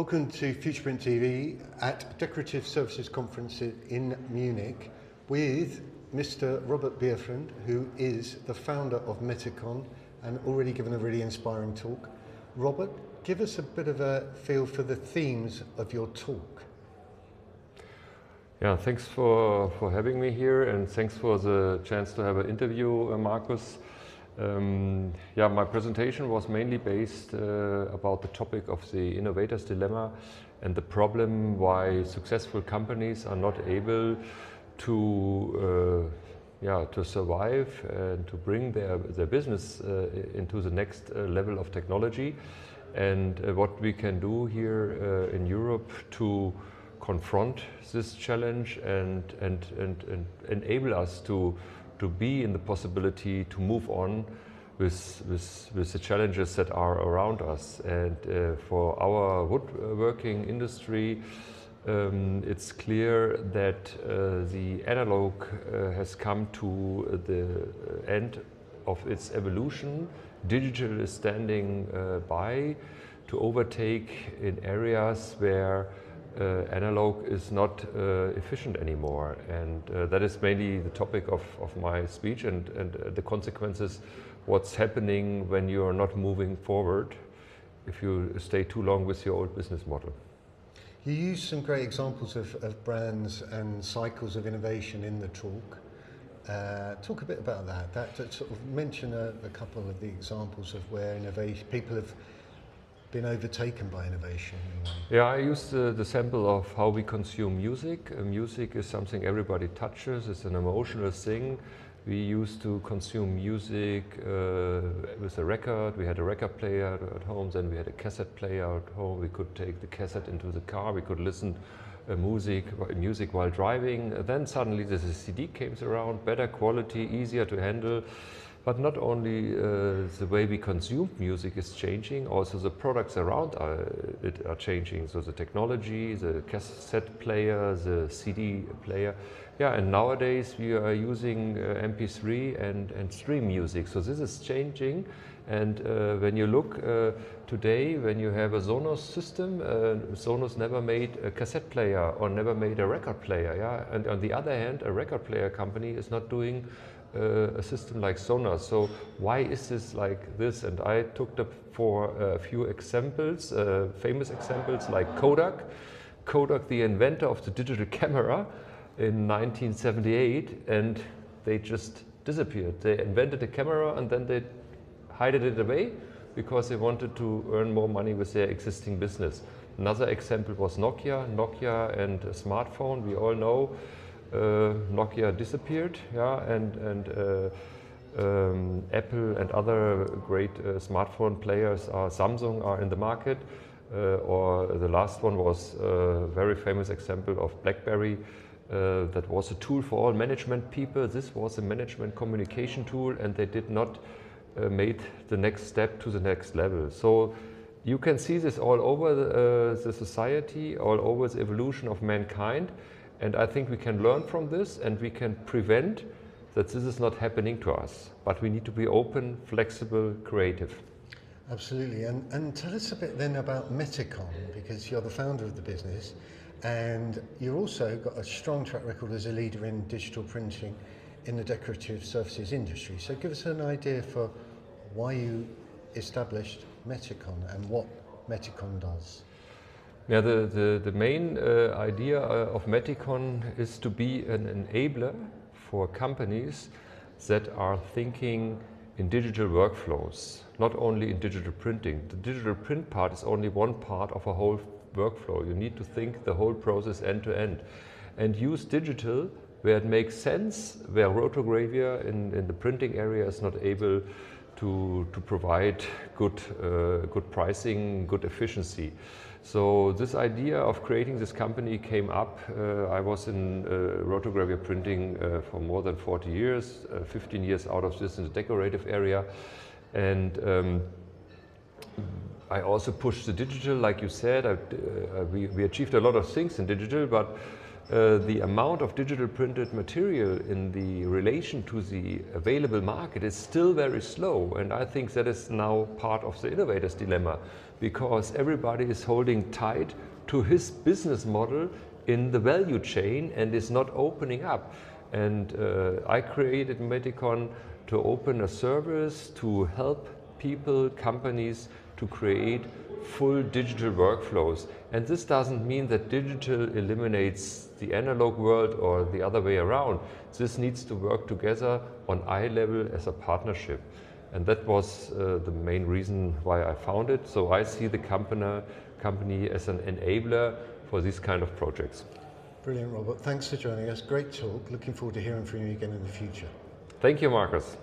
Welcome to FuturPrint TV at Decorative Surfaces Conference in Munich with Mr. Robert Bierfreund, who is the founder of MetiQon and already given a really inspiring talk. Robert, give us a bit of a feel for the themes of your talk. Yeah, thanks for having me here, and thanks for the chance to have an interview, Marcus. Yeah, my presentation was mainly based about the topic of the innovator's dilemma and the problem why successful companies are not able to survive and to bring their business into the next level of technology, and what we can do here in Europe to confront this challenge and enable us to be in the possibility to move on with the challenges that are around us. And for our woodworking industry, it's clear that the analog has come to the end of its evolution. Digital is standing by to overtake in areas where analog is not efficient anymore, and that is mainly the topic of my speech and the consequences, what's happening when you are not moving forward if you stay too long with your old business model. You use some great examples of brands and cycles of innovation in the talk. Talk a bit about that sort of mention a couple of the examples of where innovation, people have been overtaken by innovation. Yeah, I used the sample of how we consume music. Music is something everybody touches, it's an emotional thing. We used to consume music with a record. We had a record player at home, then we had a cassette player at home. We could take the cassette into the car, we could listen music while driving. Then suddenly the CD came around, better quality, easier to handle. But not only the way we consume music is changing, also the products around it are changing. So the technology, the cassette player, the CD player. Yeah, and nowadays we are using MP3 and stream music. So this is changing. And when you look today, when you have a Sonos system, Sonos never made a cassette player or never made a record player. Yeah? And on the other hand, a record player company is not doing a system like Sonos. So why is this like this? And I took up for a few examples, famous examples like Kodak. Kodak, the inventor of the digital camera in 1978, and they just disappeared. They invented a camera and then they hid it away because they wanted to earn more money with their existing business. Another example was Nokia. Nokia and a smartphone, we all know Nokia disappeared, yeah, and Apple and other great smartphone players, Samsung, are in the market. Or the last one was a very famous example of BlackBerry. That was a tool for all management people. This was a management communication tool, and they did not made the next step to the next level. So you can see this all over the society, all over the evolution of mankind. And I think we can learn from this, and we can prevent that this is not happening to us. But we need to be open, flexible, creative. Absolutely. And tell us a bit then about MetiQon, because you're the founder of the business, and you've also got a strong track record as a leader in digital printing in the decorative surfaces industry. So give us an idea for why you established MetiQon and what MetiQon does. Yeah, the main idea of MetiQon is to be an enabler for companies that are thinking in digital workflows, not only in digital printing. The digital print part is only one part of a whole workflow. You need to think the whole process end to end and use digital where it makes sense, where rotogravure in the printing area is not able to provide good pricing, good efficiency. So this idea of creating this company came up. I was in rotogravure printing for more than 40 years, 15 years out of this in the decorative area. And I also pushed the digital, like you said. We achieved a lot of things in digital, but the amount of digital printed material in the relation to the available market is still very slow, and I think that is now part of the innovator's dilemma, because everybody is holding tight to his business model in the value chain and is not opening up. And I created MetiQon to open a service to help people, companies, to create full digital workflows. And this doesn't mean that digital eliminates the analog world or the other way around. This needs to work together on eye level as a partnership. And that was the main reason why I founded. So I see the company as an enabler for these kind of projects. Brilliant, Robert. Thanks for joining us. Great talk. Looking forward to hearing from you again in the future. Thank you, Marcus.